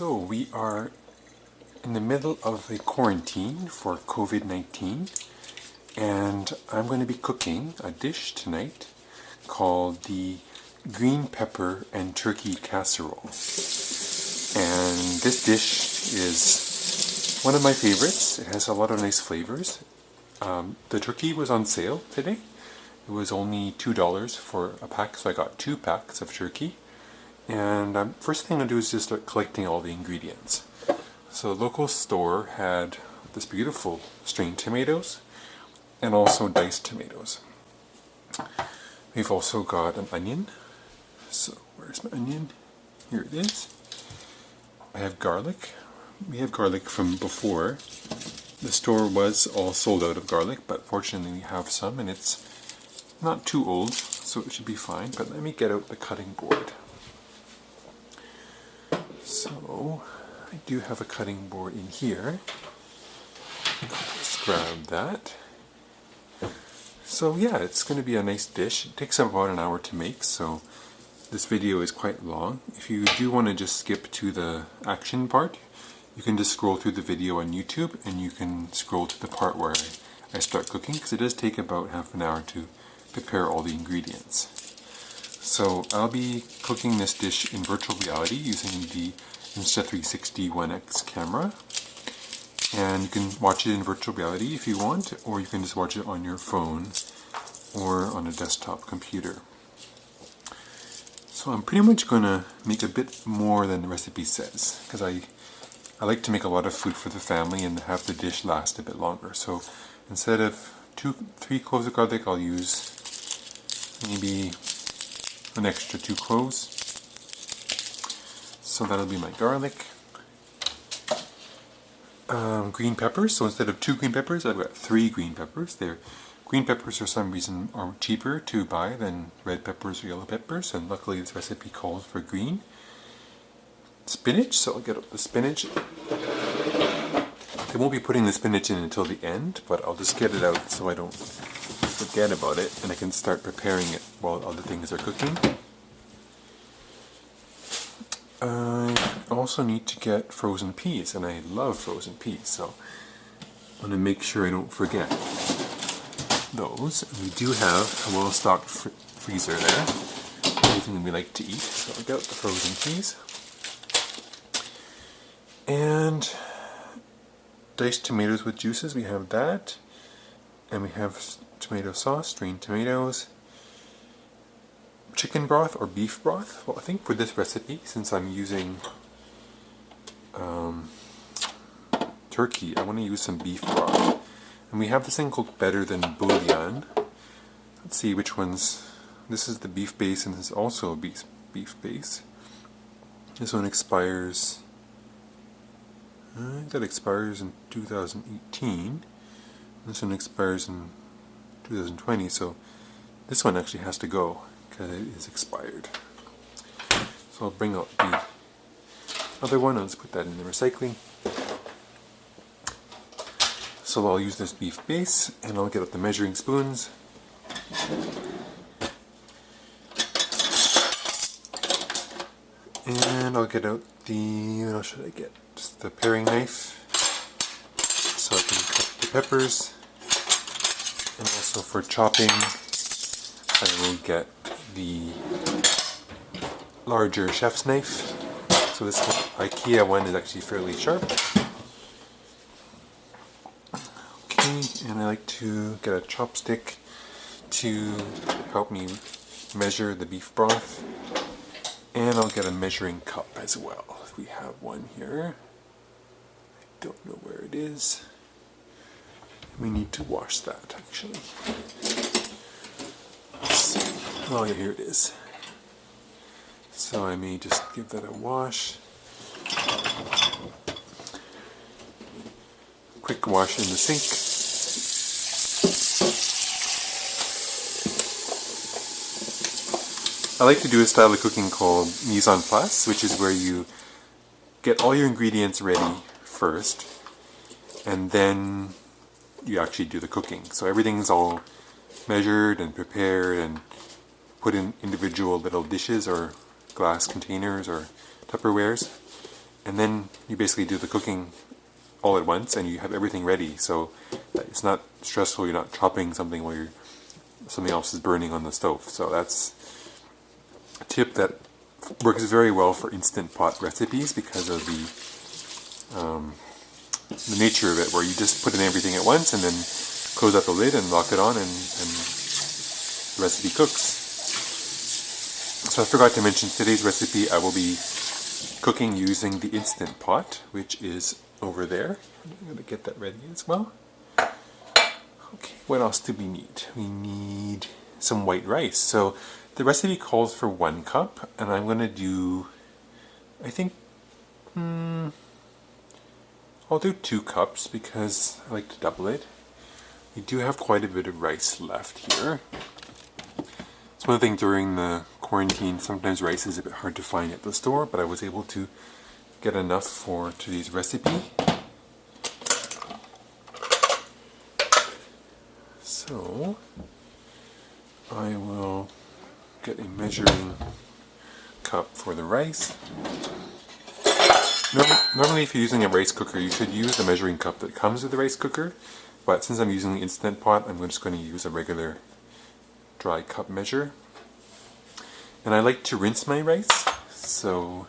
So we are in the middle of a quarantine for COVID-19, and I'm going to be cooking a dish tonight called the green pepper and turkey casserole. And this dish is one of my favorites. It has a lot of nice flavors. The turkey was on sale today. It was only $2 for a pack, so I got 2 packs of turkey. And first thing I'll do is just start collecting all the ingredients. So the local store had this beautiful string tomatoes and also diced tomatoes. We've also got an onion. So where's my onion? Here it is. I have garlic. We have garlic from before. The store was all sold out of garlic, but fortunately we have some, and it's not too old, so it should be fine. But let me get out the cutting board. So I do have a cutting board in here. I'll just grab that. So yeah, it's going to be a nice dish. It takes about an hour to make, so this video is quite long. If you do want to just skip to the action part, you can just scroll through the video on YouTube, and you can scroll to the part where I start cooking, because it does take about half an hour to prepare all the ingredients. So I'll be cooking this dish in virtual reality using the Insta360 One X camera. And you can watch it in virtual reality if you want, or you can just watch it on your phone or on a desktop computer. So I'm pretty much going to make a bit more than the recipe says, because I like to make a lot of food for the family and have the dish last a bit longer. So instead of 3 cloves of garlic, I'll use maybe an extra 2 cloves. So that'll be my garlic. Green peppers. So instead of 2 green peppers, I've got 3 green peppers. Green peppers for some reason are cheaper to buy than red peppers or yellow peppers, and luckily this recipe calls for green. Spinach, so I'll get up the spinach. I won't be putting the spinach in until the end, but I'll just get it out so I don't forget about it, and I can start preparing it while other things are cooking. I also need to get frozen peas, and I love frozen peas, so I want to make sure I don't forget those. We do have a well-stocked freezer there, everything we like to eat, so I'll get out the frozen peas. And diced tomatoes with juices, we have that. And we have tomato sauce, strained tomatoes. Chicken broth or beef broth. Well, I think for this recipe, since I'm using turkey, I want to use some beef broth. And we have this thing called Better Than Bouillon. Let's see which ones. This is the beef base, and this is also a beef base. This one expires... that expires in 2018. This one expires in 2020, so this one actually has to go because it is expired. So I'll bring out the other one. I'll just put that in the recycling. So I'll use this beef base, and I'll get out the measuring spoons. And I'll get out the, what else should I get? Just the paring knife, so I can cut the peppers. And also for chopping, I will get the larger chef's knife. So this IKEA one is actually fairly sharp. Okay, and I like to get a chopstick to help me measure the beef broth. And I'll get a measuring cup as well. We have one here. I don't know where it is. We need to wash that, actually. Let's see. Oh yeah, here it is. So I may just give that a wash. Quick wash in the sink. I like to do a style of cooking called mise en place, which is where you get all your ingredients ready first, and then you actually do the cooking. So everything's all measured and prepared and put in individual little dishes or glass containers or Tupperwares, and then you basically do the cooking all at once, and you have everything ready, so that it's not stressful. You're not chopping something while something else is burning on the stove. So that's a tip that works very well for Instant Pot recipes because of the nature of it, where you just put in everything at once and then close up the lid and lock it on, and the recipe cooks. So I forgot to mention today's recipe. I will be cooking using the Instant Pot, which is over there. I'm going to get that ready as well. Okay, what else do we need? We need some white rice. So the recipe calls for 1 cup, and I'm going to do, I think, I'll do 2 cups because I like to double it. We do have quite a bit of rice left here. It's one thing during the quarantine, sometimes rice is a bit hard to find at the store, but I was able to get enough for today's recipe. So I will get a measuring cup for the rice. Normally if you're using a rice cooker, you should use the measuring cup that comes with the rice cooker, but since I'm using the Instant Pot, I'm just going to use a regular dry cup measure. And I like to rinse my rice, so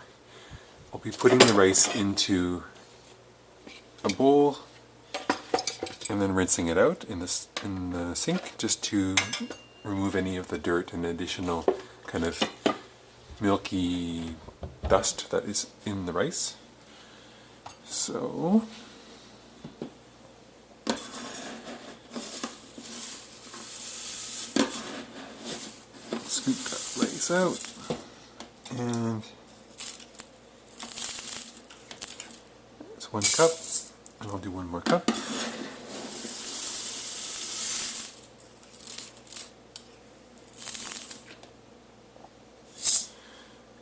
I'll be putting the rice into a bowl and then rinsing it out in the sink, just to remove any of the dirt and additional kind of milky dust that is in the rice. So scoop that rice out, and it's 1 cup, and I'll do 1 more cup.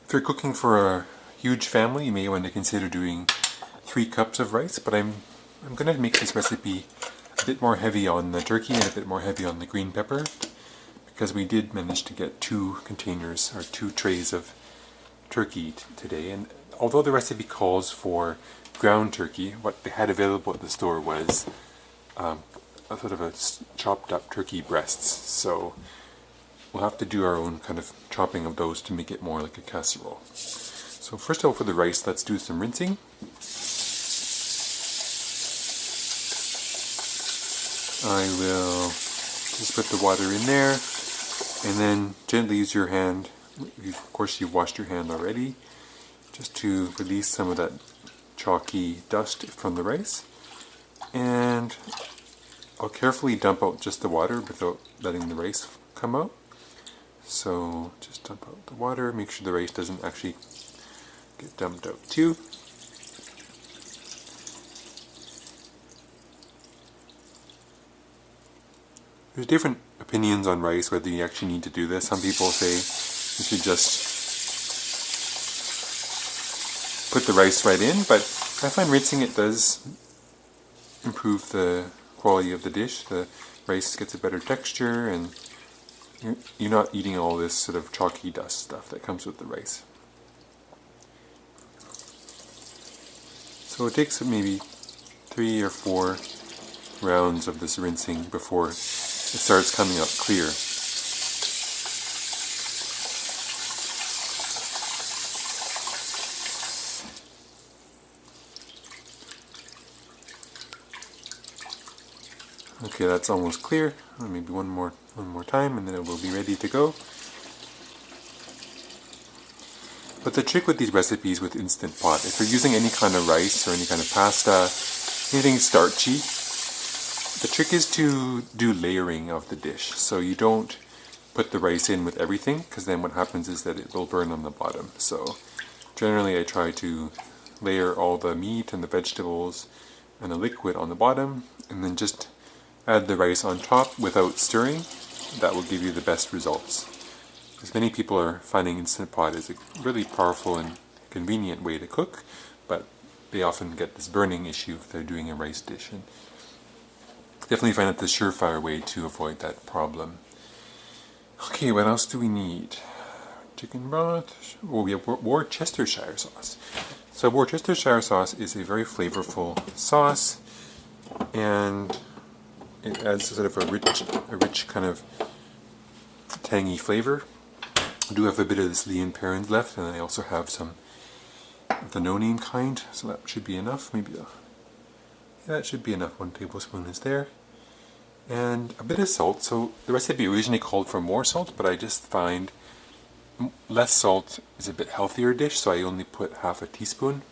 If you're cooking for a huge family, you may want to consider doing 3 cups of rice, but I'm going to make this recipe a bit more heavy on the turkey and a bit more heavy on the green pepper, because we did manage to get 2 containers or 2 trays of turkey today. And although the recipe calls for ground turkey, what they had available at the store was a sort of a chopped up turkey breasts. So we'll have to do our own kind of chopping of those to make it more like a casserole. So first of all, for the rice, let's do some rinsing. I will just put the water in there, and then gently use your hand, of course you've washed your hand already, just to release some of that chalky dust from the rice. And I'll carefully dump out just the water without letting the rice come out. So just dump out the water, make sure the rice doesn't actually get dumped out too. There's different opinions on rice, whether you actually need to do this. Some people say you should just put the rice right in, but I find rinsing it does improve the quality of the dish. The rice gets a better texture, and you're not eating all this sort of chalky dust stuff that comes with the rice. So it takes maybe 3 or 4 rounds of this rinsing before it starts coming out clear. Okay, that's almost clear. Maybe one more time, and then it will be ready to go. But the trick with these recipes with Instant Pot, if you're using any kind of rice or any kind of pasta, anything starchy, the trick is to do layering of the dish. So you don't put the rice in with everything, because then what happens is that it will burn on the bottom. So generally I try to layer all the meat and the vegetables and the liquid on the bottom, and then just add the rice on top without stirring. That will give you the best results. Because many people are finding Instant Pot is a really powerful and convenient way to cook, but they often get this burning issue if they're doing a rice dish. And definitely find it the surefire way to avoid that problem. Okay, what else do we need? Chicken broth. Oh, we have Worcestershire sauce. So Worcestershire sauce is a very flavorful sauce, and it adds sort of a rich kind of tangy flavor. I do have a bit of this Leon Perrins left, and I also have some of the no-name kind, so that should be enough. Maybe yeah, that should be enough. 1 tablespoon is there. And a bit of salt. So the recipe originally called for more salt, but I just find less salt is a bit healthier dish, so I only put half a teaspoon.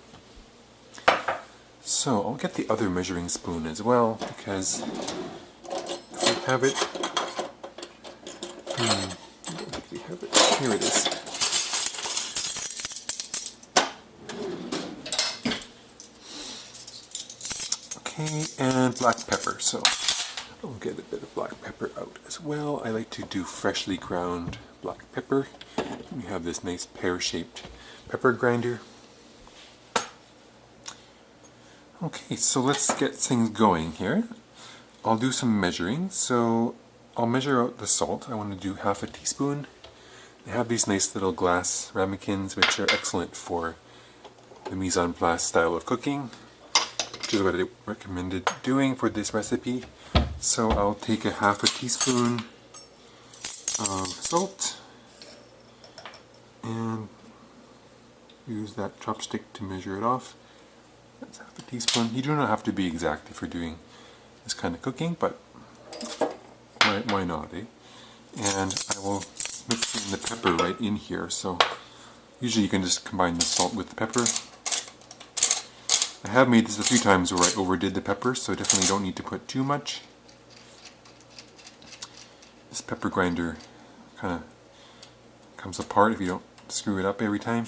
So I'll get the other measuring spoon as well, because if we have it, I don't think we have it. Here it is. Okay, and black pepper. So I'll get a bit of black pepper out as well. I like to do freshly ground black pepper. We have this nice pear-shaped pepper grinder. Okay, so let's get things going here. I'll do some measuring. So I'll measure out the salt. I want to do half a teaspoon. They have these nice little glass ramekins, which are excellent for the mise en place style of cooking, which is what I recommended doing for this recipe. So I'll take a half a teaspoon of salt and use that chopstick to measure it off. That's half a teaspoon. You do not have to be exact if you're doing this kind of cooking, but why not, eh? And I will mix in the pepper right in here. So usually you can just combine the salt with the pepper. I have made this a few times where I overdid the pepper, so definitely don't need to put too much. This pepper grinder kind of comes apart if you don't screw it up every time.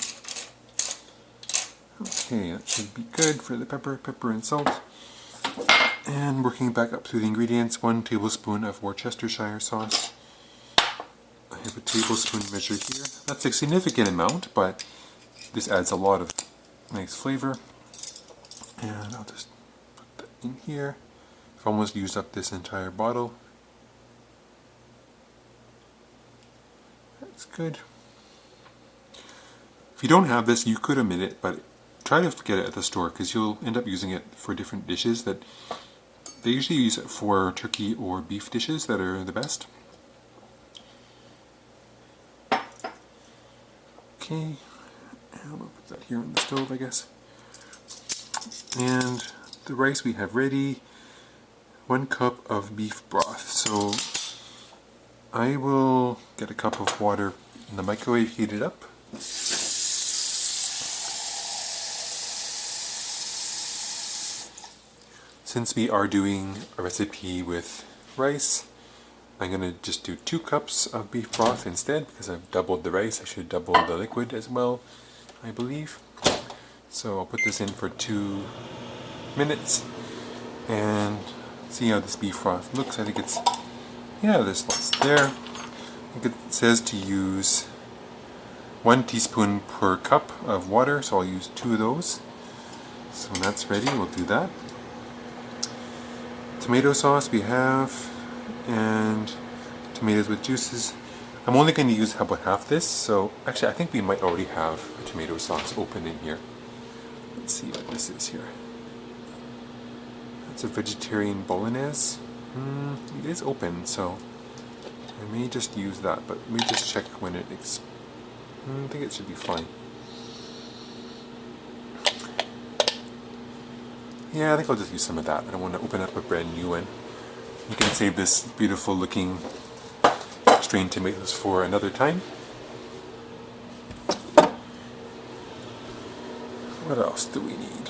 Okay, that should be good for the pepper and salt. And working back up through the ingredients, 1 tablespoon of Worcestershire sauce. I have a tablespoon measure here. That's a significant amount, but this adds a lot of nice flavor. And I'll just put that in here. I've almost used up this entire bottle. That's good. If you don't have this, you could omit it, but try to get it at the store, because you'll end up using it for different dishes. That they usually use it for turkey or beef dishes that are the best. Okay, and we'll put that here on the stove, I guess. And the rice we have ready, 1 cup of beef broth. So I will get a cup of water in the microwave, heat it up. Since we are doing a recipe with rice, I'm going to just do 2 cups of beef broth instead, because I've doubled the rice. I should double the liquid as well, I believe. So I'll put this in for 2 minutes and see how this beef broth looks. I think it's, yeah, there's lots there. I think it says to use 1 teaspoon per cup of water, so I'll use 2 of those. So when that's ready, we'll do that. Tomato sauce we have, and tomatoes with juices. I'm only going to use about half this, so actually I think we might already have a tomato sauce open in here. Let's see what this is here. That's a vegetarian bolognese. It is open, so I may just use that, but let me just check when it I think it should be fine. Yeah, I think I'll just use some of that. I don't want to open up a brand new one. You can save this beautiful looking strained tomatoes for another time. What else do we need?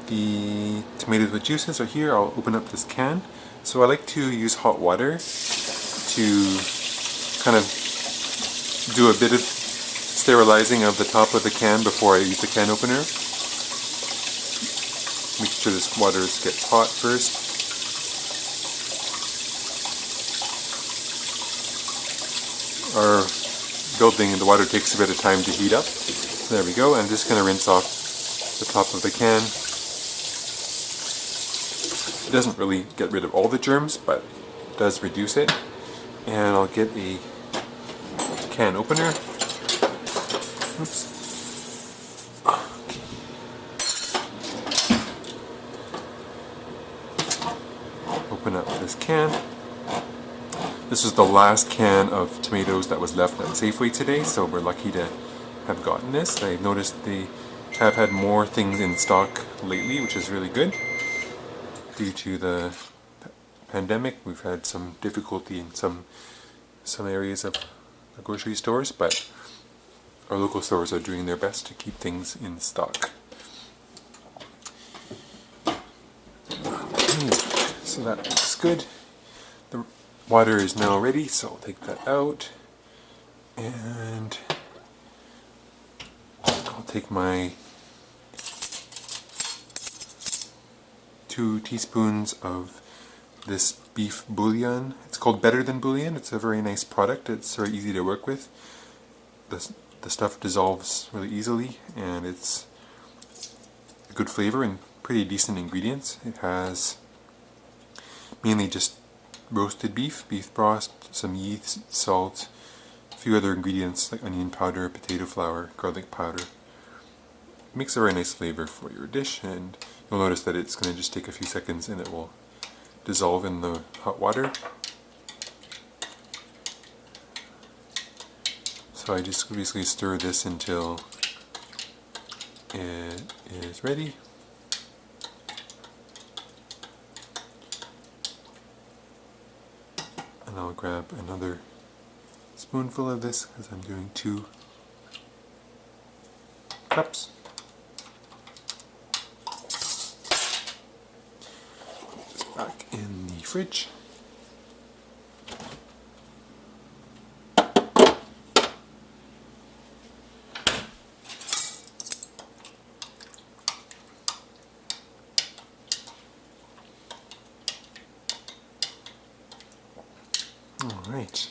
The tomatoes with juices are here. I'll open up this can. So I like to use hot water to kind of do a bit of sterilizing of the top of the can before I use the can opener. Make sure this water gets hot first. Our building, the water takes a bit of time to heat up. So there we go. I'm just going to rinse off the top of the can. It doesn't really get rid of all the germs, but it does reduce it. And I'll get a can opener. Oops. open up this can. This was the last can of tomatoes that was left at Safeway today, so we're lucky to have gotten this. I noticed they have had more things in stock lately, which is really good. Due to the pandemic, we've had some difficulty in some areas of the grocery stores, but our local stores are doing their best to keep things in stock. Okay, so that looks good. The water is now ready, so I'll take that out. And I'll take my 2 teaspoons of this beef bouillon. It's called Better Than Bouillon. It's a very nice product. It's very easy to work with. The stuff dissolves really easily, and it's a good flavor and pretty decent ingredients. It has mainly just roasted beef broth, some yeast, salt, a few other ingredients like onion powder, potato flour, garlic powder. It makes a very nice flavor for your dish, and you'll notice that it's going to just take a few seconds and it will dissolve in the hot water. So I just basically stir this until it is ready. And I'll grab another spoonful of this because I'm doing 2 cups. Just back in the fridge. Alright.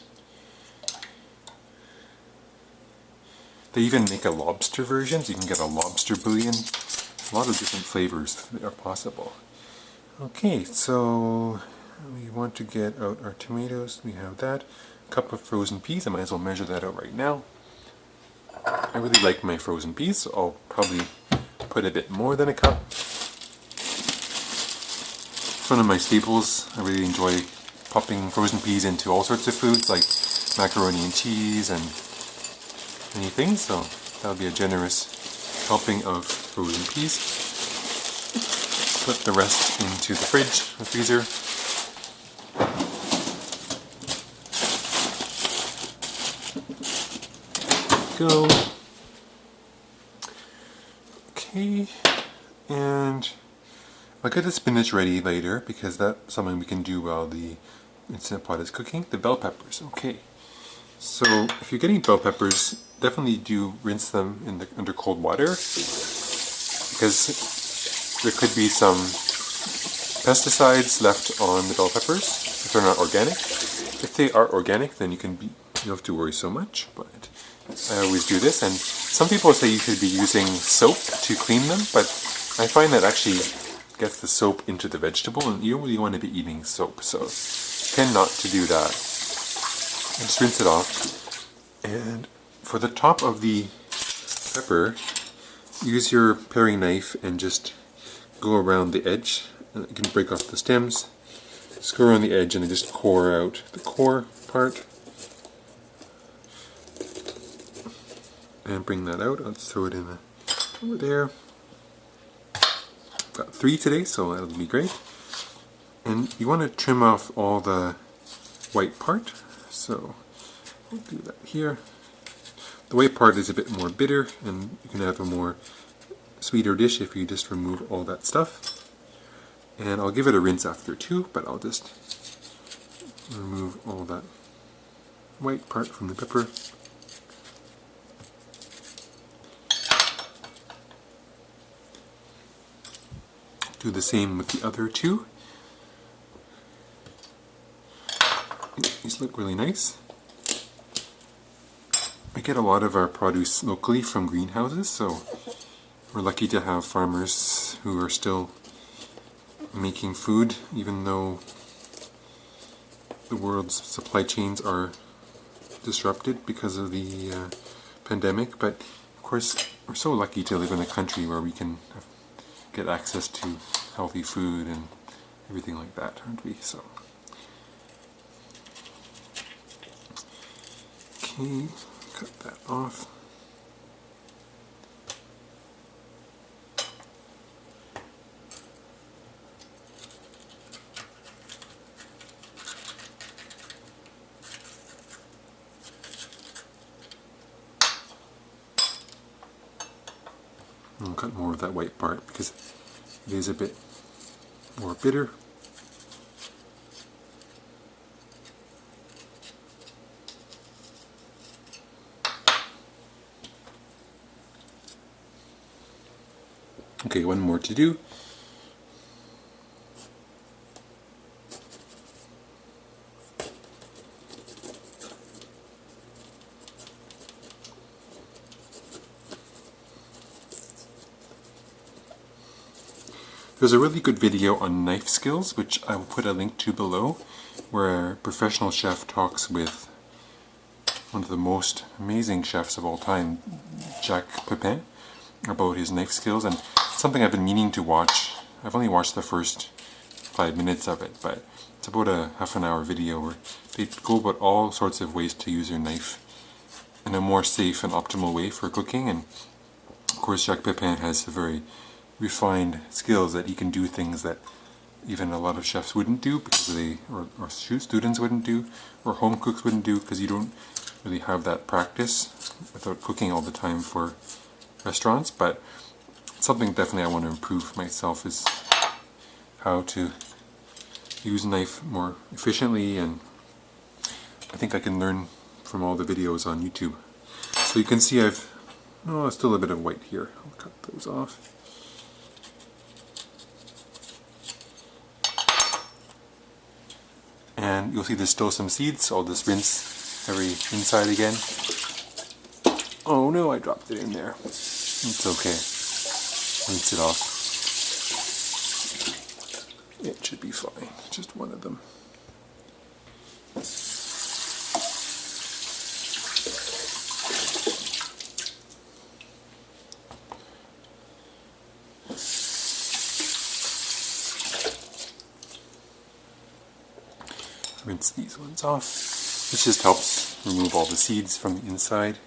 They even make a lobster version, so you can get a lobster bouillon. A lot of different flavors are possible. Okay, so we want to get out our tomatoes. We have that. A cup of frozen peas. I might as well measure that out right now. I really like my frozen peas, so I'll probably put a bit more than a cup. It's one of my staples. I really enjoy popping frozen peas into all sorts of foods like macaroni and cheese and many things, so that would be a generous helping of frozen peas. Put the rest into the fridge, the freezer. Go. Okay, and I'll get the spinach ready later because that's something we can do while the instant pot is cooking. The bell peppers. Okay, so if you're getting bell peppers, definitely do rinse them under cold water because there could be some pesticides left on the bell peppers if they're not organic. If they are organic, then you don't have to worry so much, but I always do this. And some people say you should be using soap to clean them, but I find that actually gets the soap into the vegetable, and you don't really want to be eating soap, so tend not to do that. And just rinse it off. And for the top of the pepper, use your paring knife and just go around the edge. You can break off the stems. Just go around the edge and then just core out the core part. And bring that out. Let's throw it in over there. Got 3 today, so that'll be great. And you want to trim off all the white part, so we'll do that here. The white part is a bit more bitter, and you can have a more sweeter dish if you just remove all that stuff. And I'll give it a rinse after too, but I'll just remove all that white part from the pepper. Do the same with the other 2. These look really nice. We get a lot of our produce locally from greenhouses, so we're lucky to have farmers who are still making food, even though the world's supply chains are disrupted because of the pandemic. But of course, we're so lucky to live in a country where we can get access to healthy food everything like that, aren't we? So, okay, cut that off. I'll cut more of that white part because it is a bit more bitter. Okay, one more to do. There's a really good video on knife skills, which I will put a link to below, where a professional chef talks with one of the most amazing chefs of all time, Jacques Pepin, about his knife skills, and something I've been meaning to watch. I've only watched the first 5 minutes of it, but it's about a half-an-hour video where they go about all sorts of ways to use your knife in a more safe and optimal way for cooking. And of course Jacques Pepin has a very refined skills that he can do things that even a lot of chefs wouldn't do because they, or students wouldn't do, or home cooks wouldn't do, because you don't really have that practice without cooking all the time for restaurants. But something definitely I want to improve myself is how to use a knife more efficiently, and I think I can learn from all the videos on YouTube. So you can see I've, oh, still a bit of white here. I'll cut those off. And you'll see there's still some seeds, so I'll just rinse every inside again. Oh no, I dropped it in there. It's okay. Rinse it off. It should be fine. Just one of them. Rinse these ones off. This just helps remove all the seeds from the inside.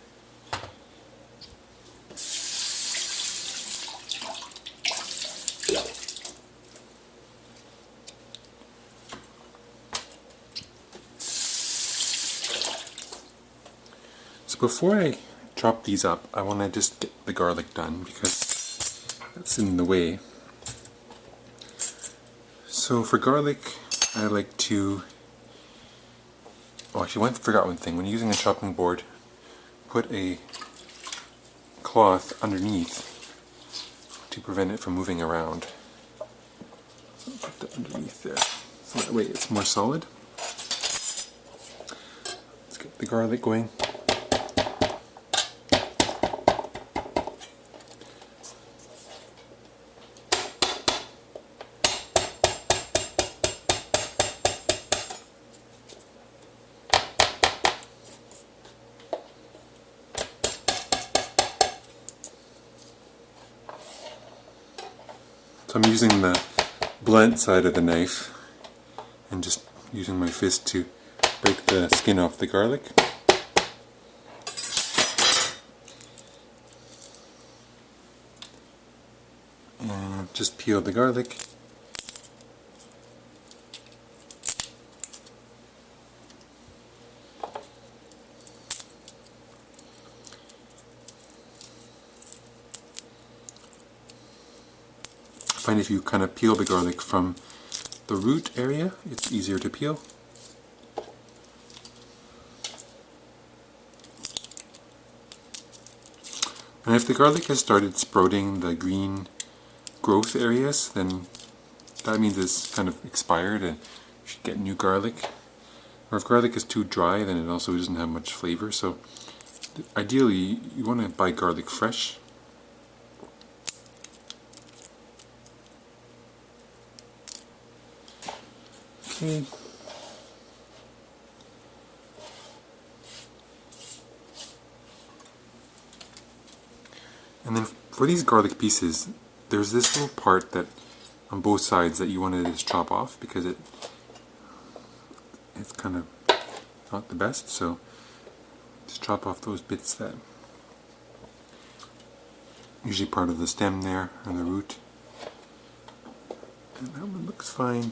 So before I chop these up, I want to just get the garlic done because that's in the way. So for garlic, I like to, oh, actually, I forgot one thing. When you're using a chopping board, put a cloth underneath to prevent it from moving around. So put that underneath there, so that way it's more solid. Let's get the garlic going. So I'm using the blunt side of the knife and just using my fist to break the skin off the garlic. And just peel the garlic. I find if you kind of peel the garlic from the root area, it's easier to peel. And if the garlic has started sprouting the green growth areas, then that means it's kind of expired and you should get new garlic. Or if garlic is too dry, then it also doesn't have much flavor. So ideally, you want to buy garlic fresh. Okay. And then for these garlic pieces, there's this little part that on both sides that you want to just chop off, because it's kind of not the best. So just chop off those bits that usually part of the stem there and the root. And that one looks fine.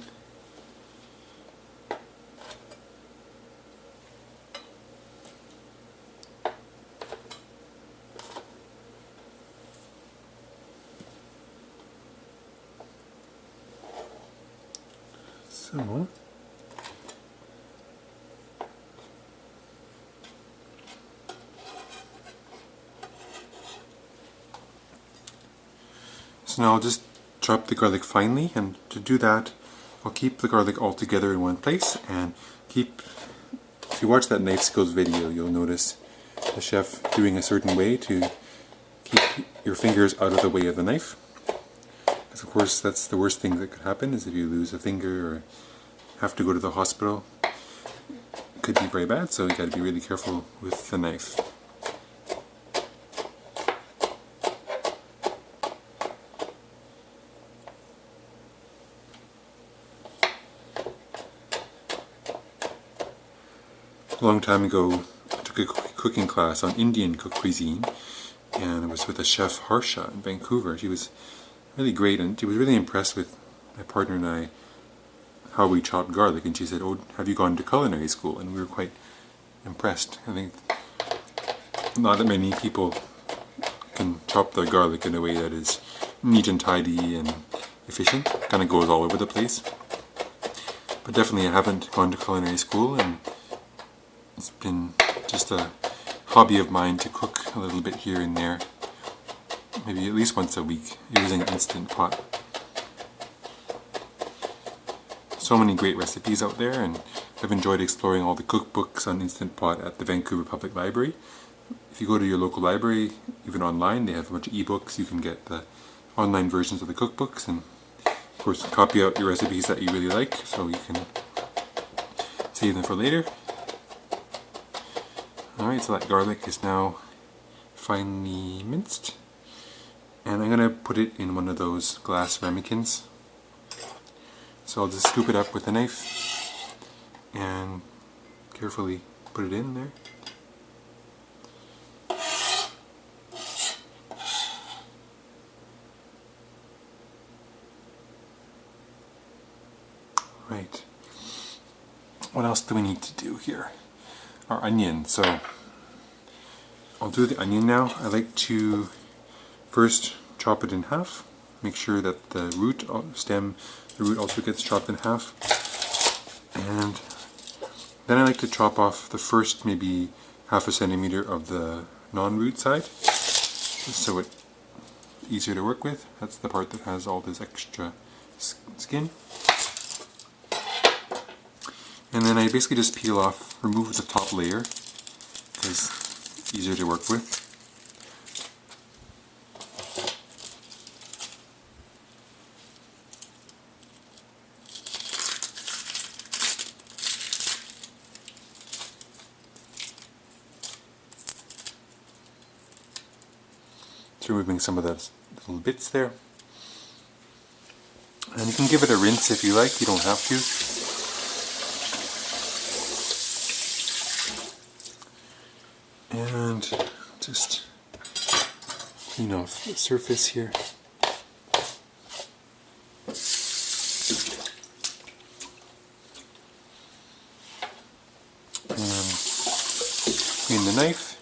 So now I'll just chop the garlic finely, and to do that I'll keep the garlic all together in one place, and if you watch that knife skills video, you'll notice the chef doing a certain way to keep your fingers out of the way of the knife. Because of course that's the worst thing that could happen, is if you lose a finger or have to go to the hospital. It could be very bad, so you got to be really careful with the knife. A long time ago, I took a cooking class on Indian cuisine, and it was with a chef Harsha in Vancouver. She was really great, and she was really impressed with my partner and I, how we chopped garlic, and she said, "Oh, have you gone to culinary school?" And we were quite impressed. I think not that many people can chop their garlic in a way that is neat and tidy and efficient. Kind of goes all over the place. But definitely I haven't gone to culinary school, and it's been just a hobby of mine to cook a little bit here and there, maybe at least once a week, using an Instant Pot. So many great recipes out there, and I've enjoyed exploring all the cookbooks on Instant Pot at the Vancouver Public Library. If you go to your local library, even online, they have a bunch of ebooks. You can get the online versions of the cookbooks, and of course copy out your recipes that you really like, so you can save them for later. Alright, so that garlic is now finely minced, and I'm going to put it in one of those glass ramekins. So I'll just scoop it up with a knife and carefully put it in there. Right. What else do we need to do here? Our onion. So I'll do the onion now. I like to first chop it in half. Make sure that the root also gets chopped in half. And then I like to chop off the first maybe half a centimeter of the non-root side, just so it's easier to work with. That's the part that has all this extra skin. And then I basically just peel off, remove the top layer, because it's easier to work with. So removing some of those little bits there. And you can give it a rinse if you like, you don't have to. And just clean off the surface here. And clean the knife.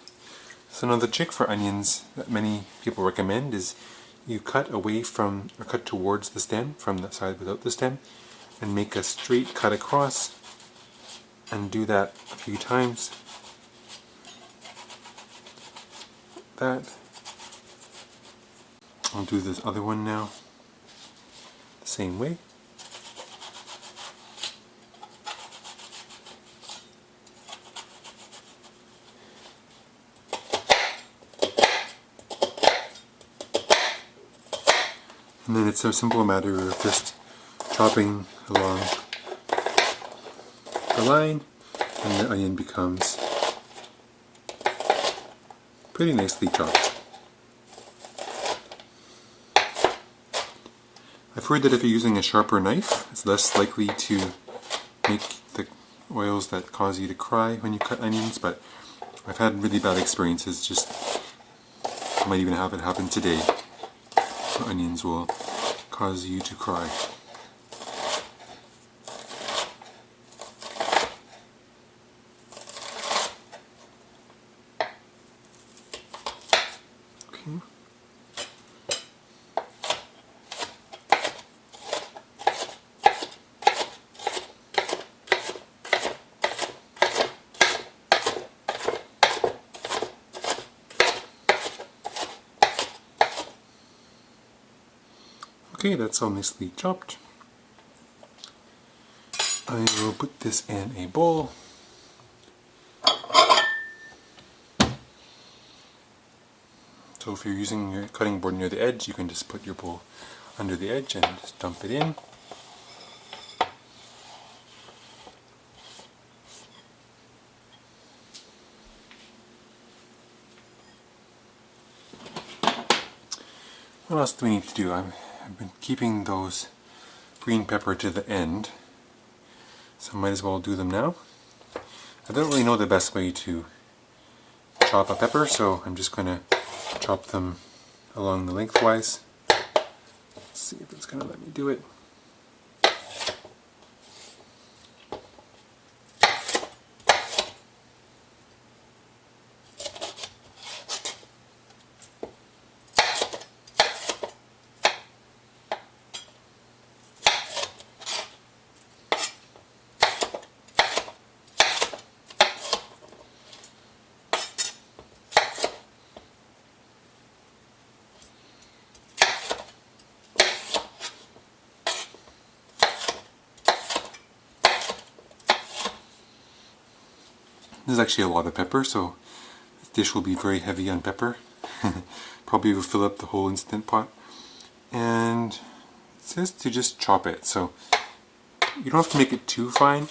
So now the trick for onions that many people recommend is you cut away from, or cut towards the stem from the side without the stem, and make a straight cut across, and do that a few times. That. I'll do this other one now the same way. And then it's a simple matter of just chopping along the line, and the onion becomes pretty nicely chopped. I've heard that if you're using a sharper knife, it's less likely to make the oils that cause you to cry when you cut onions, but I've had really bad experiences. Just I might even have it happen today. The onions will cause you to cry. Okay. Okay, that's all nicely chopped. I will put this in a bowl. So if you're using your cutting board near the edge, you can just put your bowl under the edge and just dump it in. What else do we need to do? I've been keeping those green pepper to the end, so I might as well do them now. I don't really know the best way to chop a pepper, so I'm just going to chop them along the lengthwise. Let's see if it's going to let me do it. This is actually a lot of pepper, so this dish will be very heavy on pepper. Probably will fill up the whole Instant Pot. And it says to just chop it, so you don't have to make it too fine.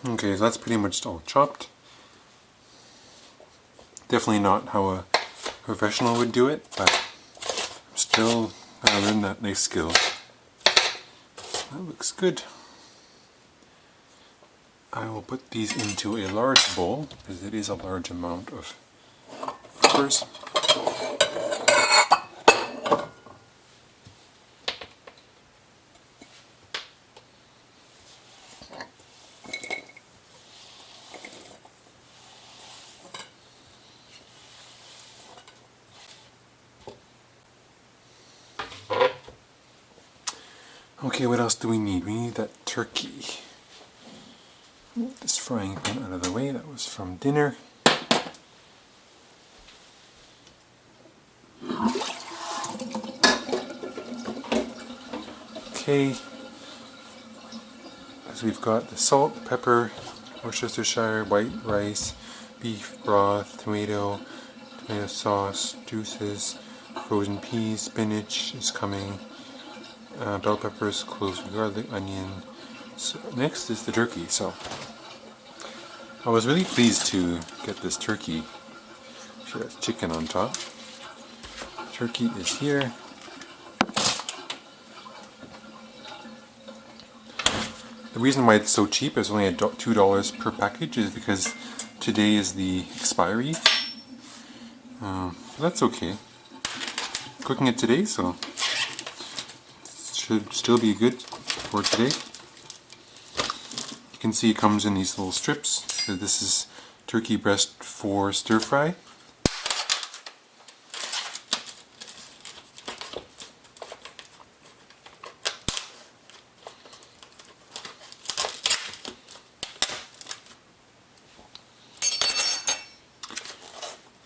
Okay, so that's pretty much all chopped. Definitely not how a professional would do it, but I'm still gonna learn that knife skill. That looks good. I will put these into a large bowl, because it is a large amount of peppers. Okay, what else do we need? We need that turkey. Move this frying pan out of the way, that was from dinner. Okay, so we've got the salt, pepper, Worcestershire, white rice, beef broth, tomato sauce, juices, frozen peas, spinach is coming, bell peppers, cloves, garlic, onion. So next is the turkey. So I was really pleased to get this turkey. Sure, that's chicken on top. Turkey is here. The reason why it's so cheap, it's only $2 per package, is because today is the expiry. That's okay. Cooking it today, so should still be good for today. You can see it comes in these little strips. So this is turkey breast for stir fry.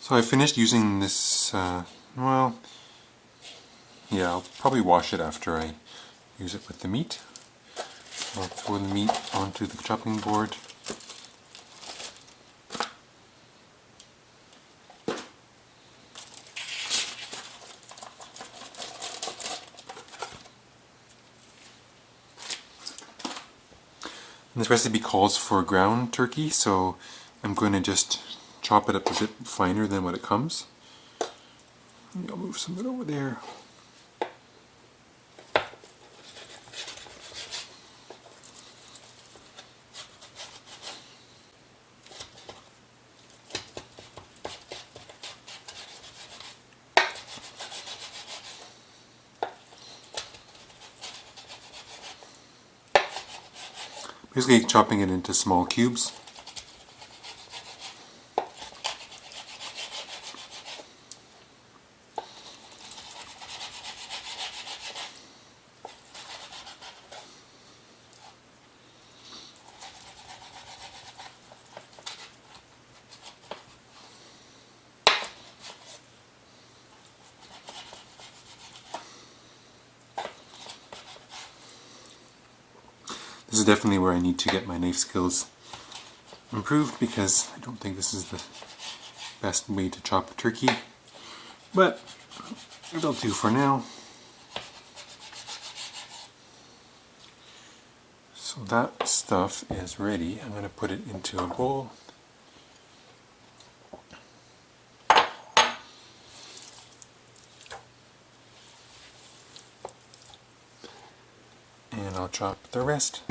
So I finished using this, well, yeah, I'll probably wash it after I use it with the meat. I'll throw the meat onto the chopping board. And this recipe calls for ground turkey, so I'm going to just chop it up a bit finer than what it comes. Maybe I'll move some of it over there. Basically chopping it into small cubes. This is definitely where I need to get my knife skills improved, because I don't think this is the best way to chop a turkey, but it'll do for now. So that stuff is ready. I'm going to put it into a bowl. And I'll chop the rest.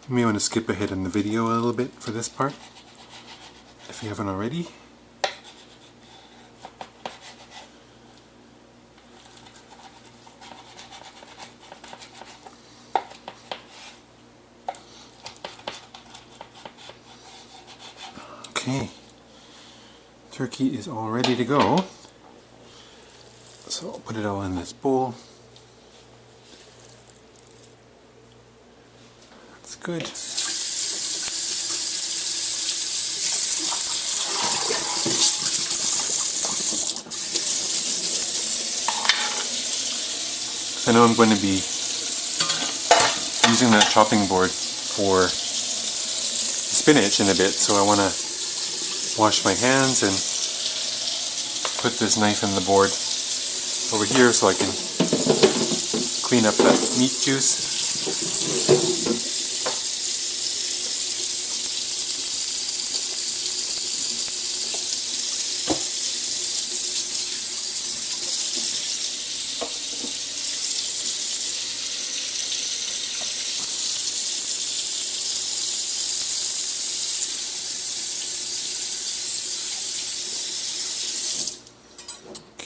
You may want to skip ahead in the video a little bit for this part, if you haven't already. Okay, turkey is all ready to go. So I'll put it all in this bowl. That's good. I know I'm going to be using that chopping board for spinach in a bit, so I want to wash my hands and put this knife in the board over here so I can clean up that meat juice.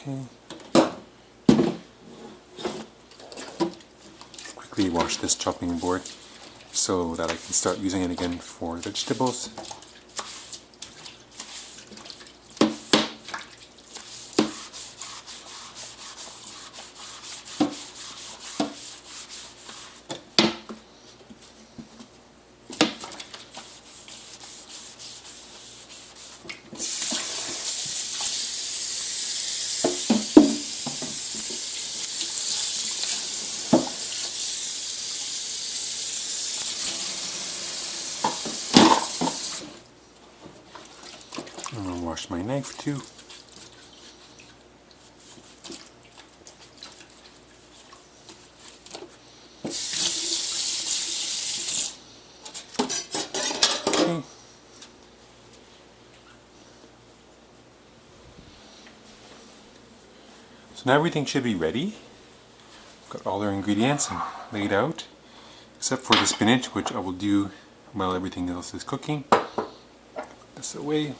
Okay. Quickly wash this chopping board so that I can start using it again for vegetables. wash my knife too. Okay. So now everything should be ready. Got all our ingredients laid out, except for the spinach, which I will do while everything else is cooking. Put this away.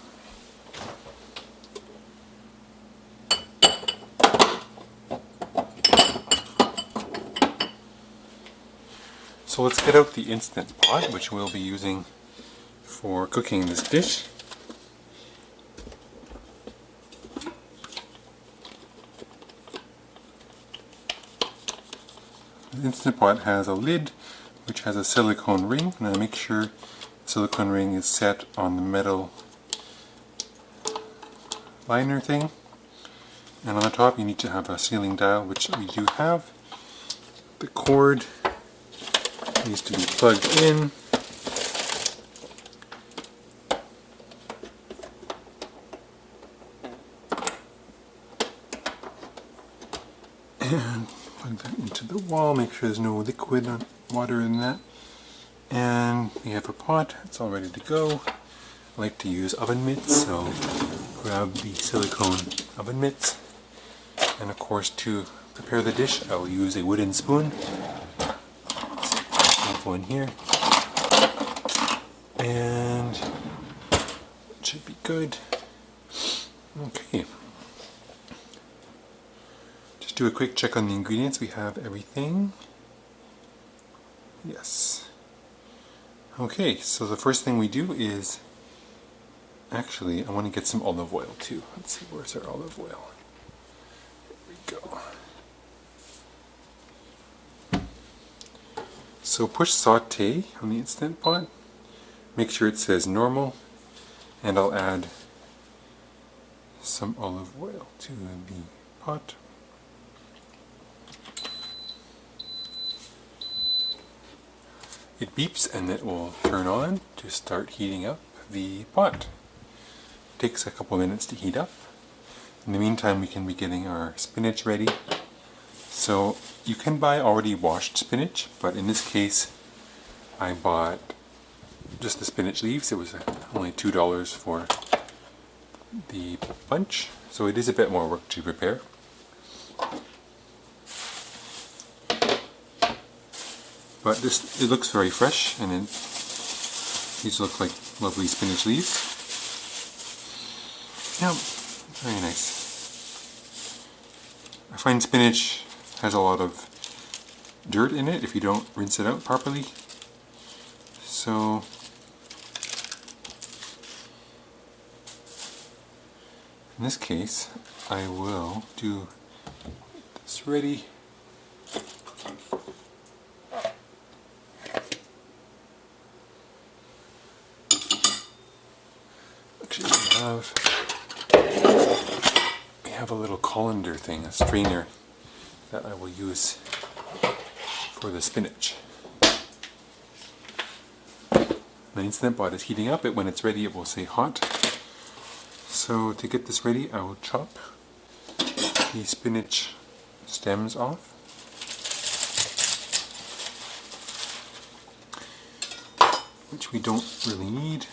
So let's get out the Instant Pot, which we'll be using for cooking this dish. The Instant Pot has a lid which has a silicone ring. Now make sure the silicone ring is set on the metal liner thing. And on the top you need to have a sealing dial, which we do have. The cord needs to be plugged in. And plug that into the wall, make sure there's no liquid or water in that. And we have a pot, it's all ready to go. I like to use oven mitts, so grab the silicone oven mitts. And of course, to prepare the dish, I will use a wooden spoon. Pop one here. And it should be good. Okay. Just do a quick check on the ingredients. We have everything. Yes. Okay, so the first thing we do is, actually, I want to get some olive oil too. Let's see, where's our olive oil? Here we go. So push saute on the Instant Pot. Make sure it says normal, and I'll add some olive oil to the pot. It beeps and it will turn on to start heating up the pot. It takes a couple minutes to heat up. In the meantime, we can be getting our spinach ready. So you can buy already washed spinach, but in this case I bought just the spinach leaves. It was only $2 for the bunch, so it is a bit more work to prepare. But this, it looks very fresh, and these look like lovely spinach leaves. Yeah, very nice. I find spinach has a lot of dirt in it if you don't rinse it out properly. So in this case, I will do this ready. Actually, we have a little colander thing, a strainer that I will use for the spinach. The Instant Pot is heating up. When it's ready, it will say hot. So to get this ready, I will chop the spinach stems off. Which we don't really need.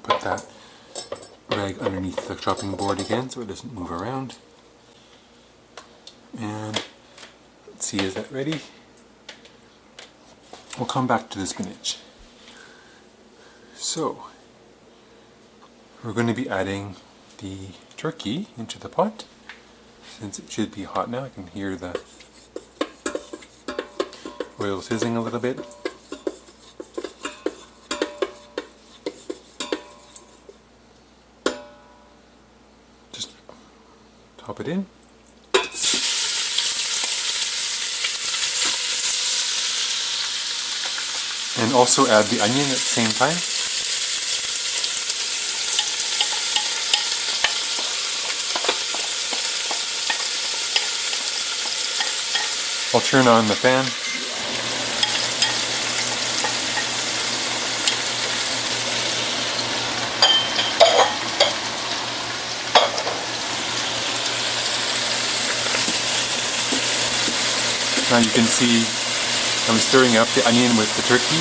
Put that rag underneath the chopping board again so it doesn't move around. And let's see, is that ready? We'll come back to the spinach. So, we're going to be adding the turkey into the pot. Since it should be hot now, I can hear the oil sizzling a little bit. Just top it in. and also add the onion at the same time. I'll turn on the pan. Now you can see I'm stirring up the onion with the turkey.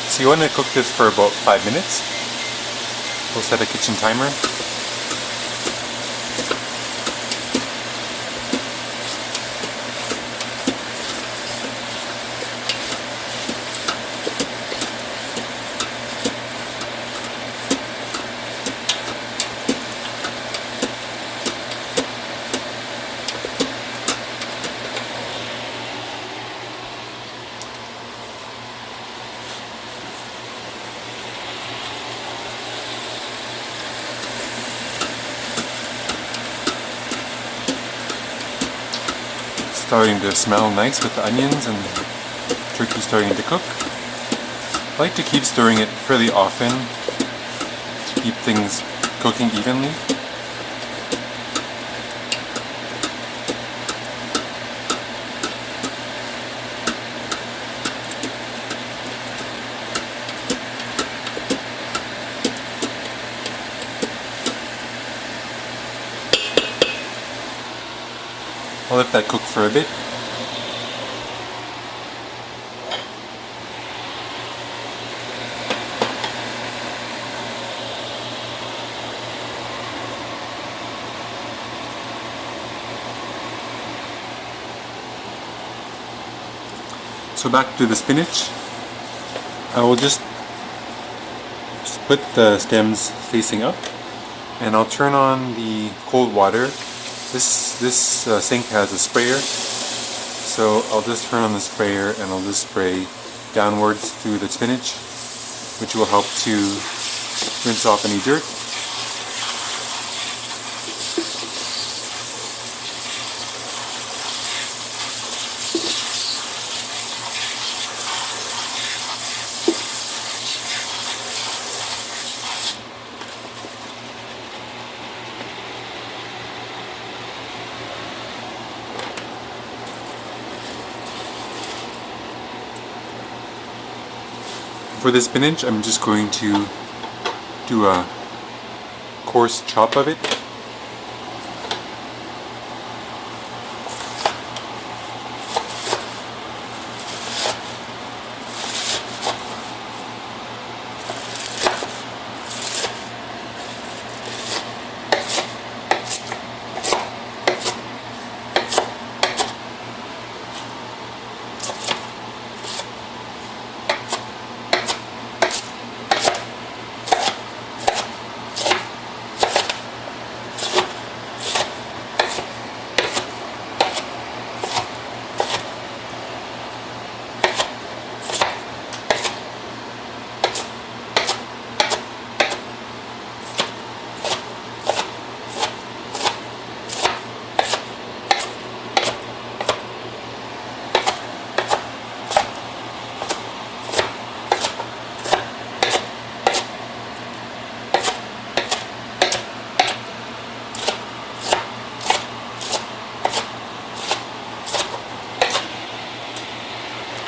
So you want to cook this for about 5 minutes. We'll set a kitchen timer. Starting to smell nice with the onions and the turkey starting to cook. I like to keep stirring it fairly often to keep things cooking evenly. I'll let that cook for a bit. So back to the spinach. I will just put the stems facing up, and I'll turn on the cold water. This sink has a sprayer, so I'll just turn on the sprayer and I'll just spray downwards through the spinach, which will help to rinse off any dirt. For the spinach, I'm just going to do a coarse chop of it.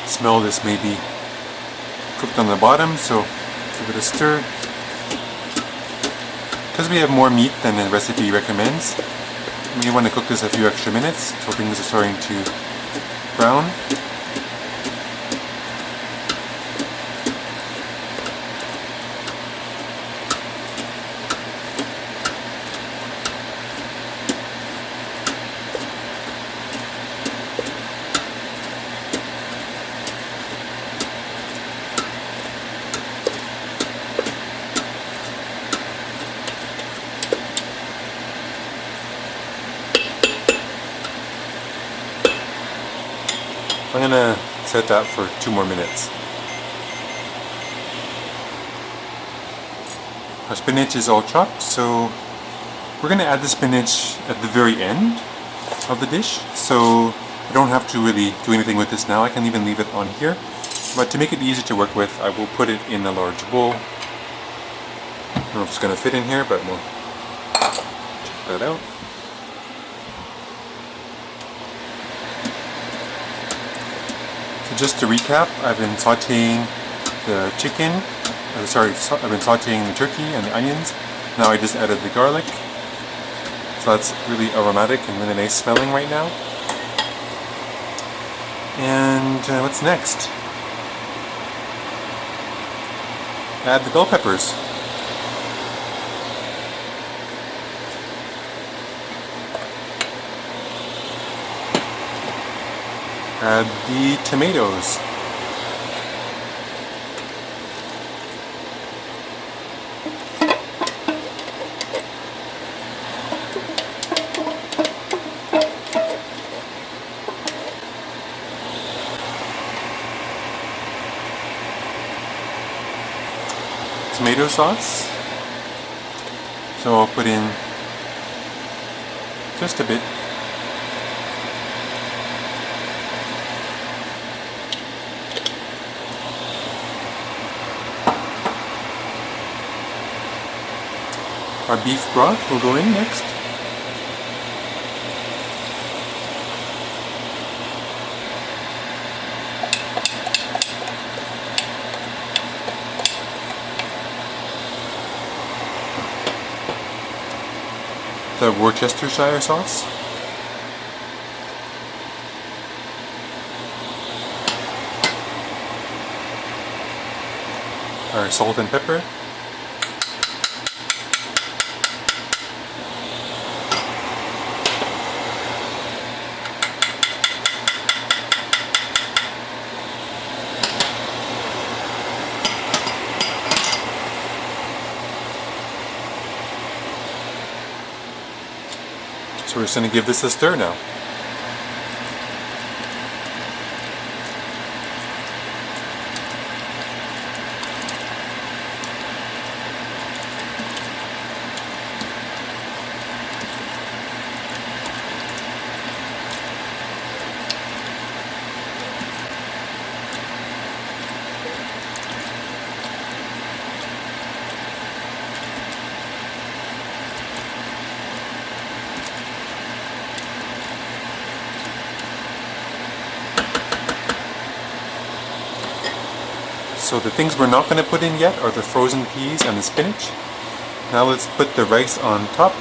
Smell this may be cooked on the bottom, so give it a stir. Because we have more meat than the recipe recommends, we want to cook this a few extra minutes until things are starting to brown. I'm going to set that for 2 more minutes. Our spinach is all chopped, so we're going to add the spinach at the very end of the dish. So I don't have to really do anything with this now. I can even leave it on here. But to make it easier to work with, I will put it in a large bowl. I don't know if it's going to fit in here, but we'll check that out. So just to recap, I've been sauteing the chicken, I've been sauteing the turkey and the onions. Now I just added the garlic. So that's really aromatic and really nice smelling right now. And what's next? Add the bell peppers. Add the tomatoes. Tomato sauce. So I'll put in just a bit. Our beef broth will go in next. The Worcestershire sauce. Our salt and pepper. So we're just going to give this a stir now. So the things we're not going to put in yet are the frozen peas and the spinach. Now let's put the rice on top.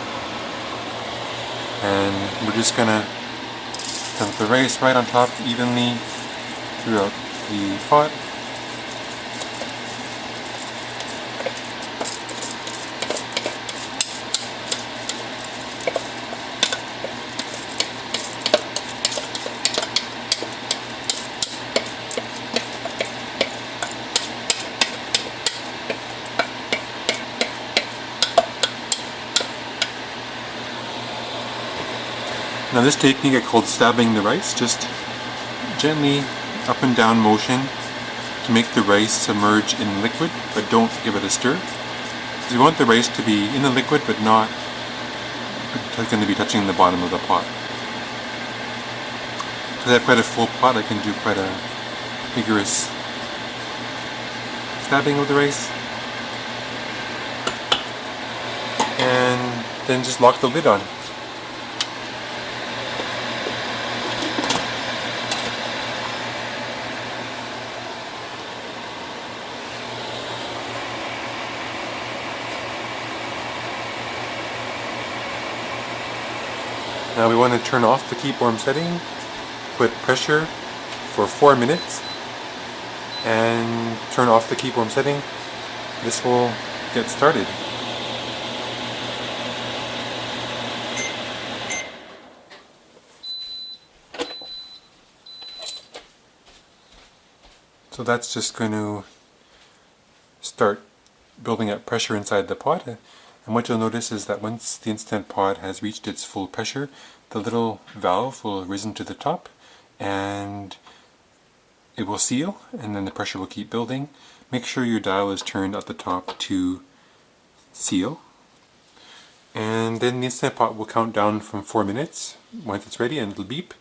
And we're just going to dump the rice right on top evenly throughout the pot. Now this technique I called stabbing the rice, just gently up and down motion to make the rice submerge in liquid, but don't give it a stir. Because you want the rice to be in the liquid but not going to be touching the bottom of the pot. Because I have quite a full pot, I can do quite a vigorous stabbing of the rice. And then just lock the lid on. Now we want to turn off the keep warm setting, put pressure for 4 minutes, and turn off the keep warm setting. This will get started. So that's just going to start building up pressure inside the pot. And what you'll notice is that once the Instant Pot has reached its full pressure, the little valve will have risen to the top and it will seal, and then the pressure will keep building. Make sure your dial is turned at the top to seal. And then the Instant Pot will count down from 4 minutes. Once it's ready, and it'll beep,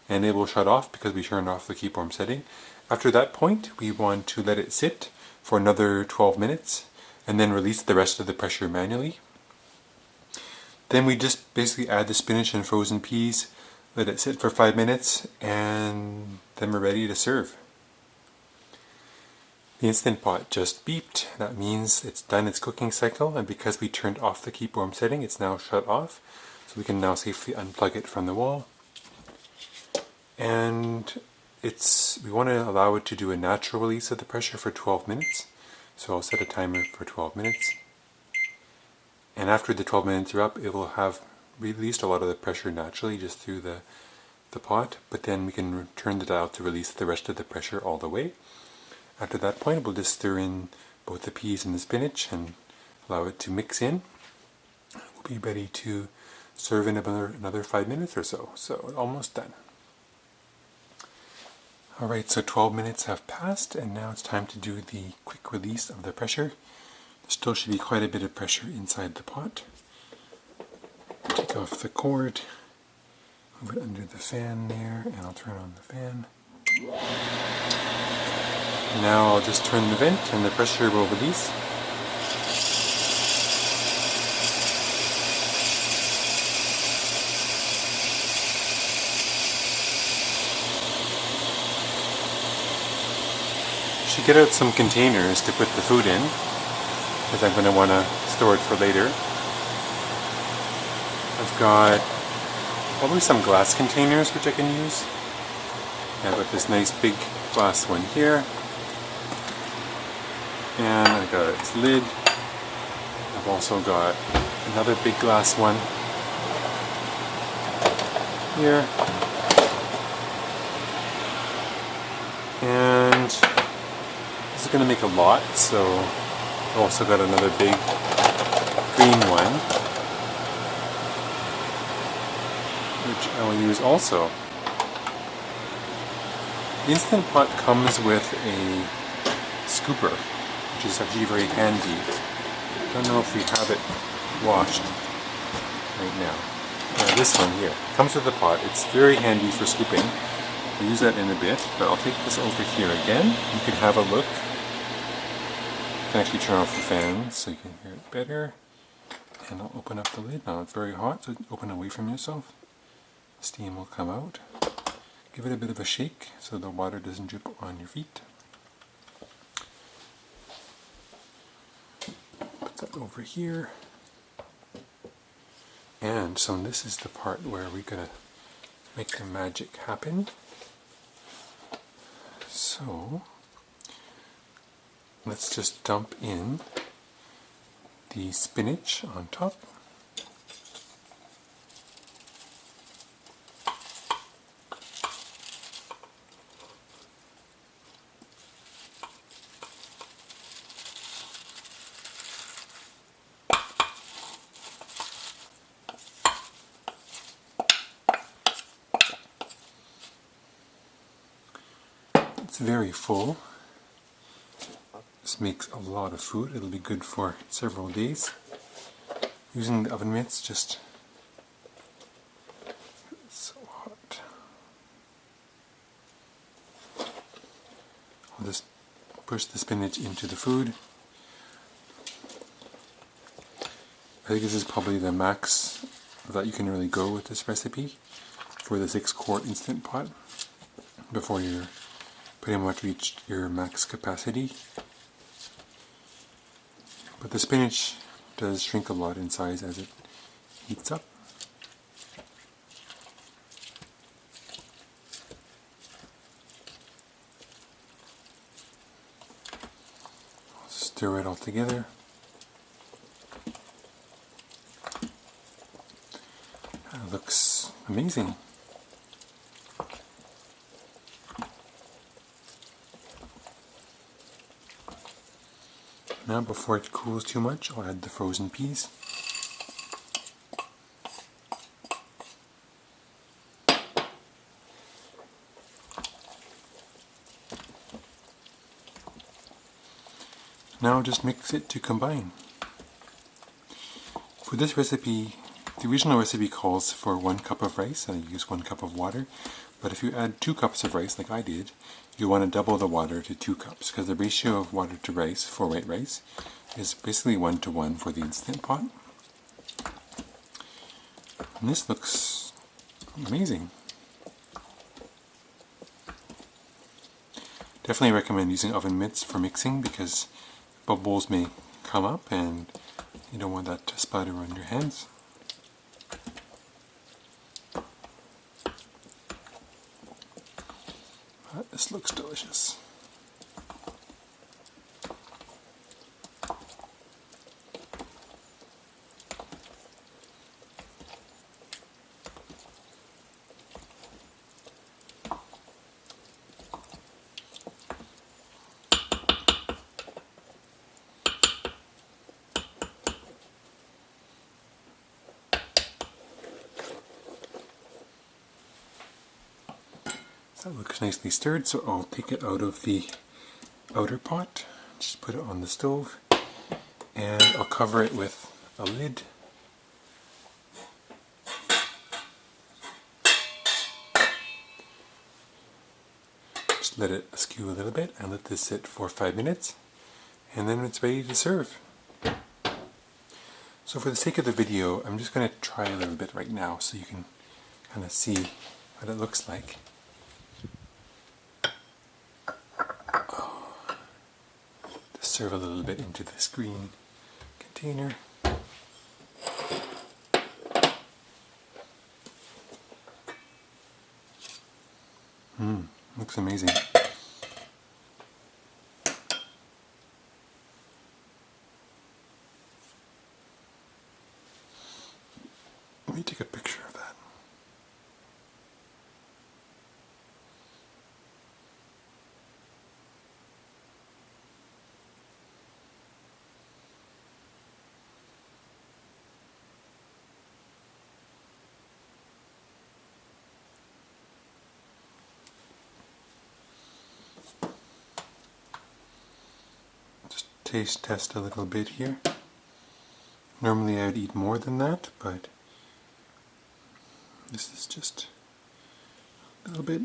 and it will shut off because we turned off the keep warm setting. After that point, we want to let it sit for another 12 minutes and then release the rest of the pressure manually. Then we just basically add the spinach and frozen peas, let it sit for 5 minutes, and then we're ready to serve. The Instant Pot just beeped. That means it's done its cooking cycle, and because we turned off the keep warm setting, it's now shut off. So we can now safely unplug it from the wall. And we want to allow it to do a natural release of the pressure for 12 minutes. So I'll set a timer for 12 minutes. And after the 12 minutes are up, it will have released a lot of the pressure naturally just through the pot, but then we can turn the dial to release the rest of the pressure all the way. After that point, we'll just stir in both the peas and the spinach and allow it to mix in. We'll be ready to serve in another 5 minutes or so. So almost done. Alright, so 12 minutes have passed, and now it's time to do the quick release of the pressure. There still should be quite a bit of pressure inside the pot. Take off the cord, move it under the fan there, and I'll turn on the fan. Now I'll just turn the vent and the pressure will release. Should get out some containers to put the food in, because I'm going to want to store it for later. I've got probably some glass containers which I can use. I've got this nice big glass one here, and I got its lid. I've also got another big glass one here, and this is going to make a lot, so I've also got another big green one, which I will use also. The Instant Pot comes with a scooper, which is actually very handy. I don't know if we have it washed right now. This one here comes with the pot. It's very handy for scooping. We'll use that in a bit, but I'll take this over here again. You can have a look. You can actually turn off the fan so you can hear it better. And I'll open up the lid. Now it's very hot, so open away from yourself. Steam will come out. Give it a bit of a shake so the water doesn't drip on your feet. Put that over here. And so this is the part where we're going to make the magic happen. So let's just dump in the spinach on top. It's very full. This makes a lot of food. It'll be good for several days. Using the oven mitts, just it's so hot. I'll just push the spinach into the food. I think this is probably the max that you can really go with this recipe for the 6-quart Instant Pot before you're pretty much reached your max capacity. But the spinach does shrink a lot in size as it heats up. I'll stir it all together. That looks amazing. Now, before it cools too much, I'll add the frozen peas. Now just mix it to combine. For this recipe, the original recipe calls for 1 cup of rice and I use 1 cup of water. But if you add 2 cups of rice, like I did, you want to double the water to 2 cups because the ratio of water to rice for white rice is basically 1-to-1 for the Instant Pot. And this looks amazing. Definitely recommend using oven mitts for mixing because bubbles may come up and you don't want that to splatter on your hands. But this looks delicious. That looks nicely stirred, so I'll take it out of the outer pot, just put it on the stove, and I'll cover it with a lid. Just let it skew a little bit and let this sit for 5 minutes, and then it's ready to serve. So for the sake of the video, I'm just going to try a little bit right now so you can kind of see what it looks like. Serve a little bit into this green container. Looks amazing. Let me take a picture of that. Taste test a little bit here. Normally I would eat more than that, but this is just a little bit.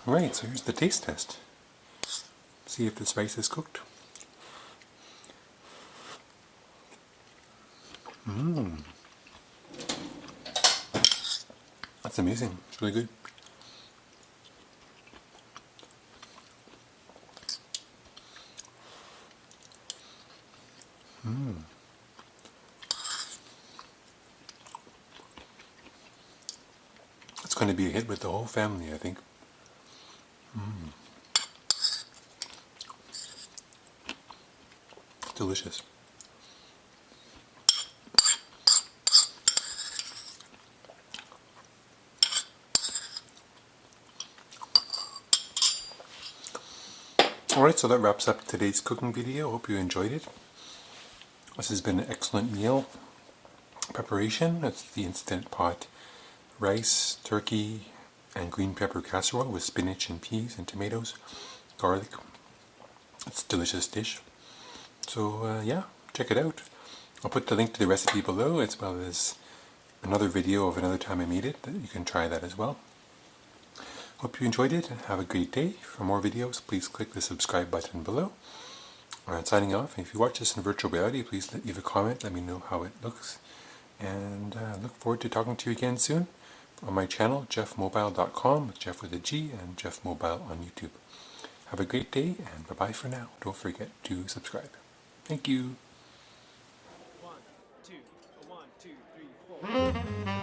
Alright, so here's the taste test. See if this rice is cooked. That's amazing. It's really good. It's going to be a hit with the whole family, I think. Delicious. Alright, so that wraps up today's cooking video. Hope you enjoyed it. This has been an excellent meal preparation. It's the Instant Pot rice, turkey, and green pepper casserole with spinach and peas and tomatoes, garlic. It's a delicious dish. So yeah, check it out. I'll put the link to the recipe below, as well as another video of another time I made it, that you can try that as well. Hope you enjoyed it and have a great day. For more videos, please click the subscribe button below. Alright, signing off. If you watch this in virtual reality, please leave a comment, let me know how it looks. And look forward to talking to you again soon on my channel, geoffmobile.com, with Jeff with a G, and Jeff Mobile on YouTube. Have a great day, and bye-bye for now. Don't forget to subscribe. Thank you. 1, 2, 1, 2, 3, 4.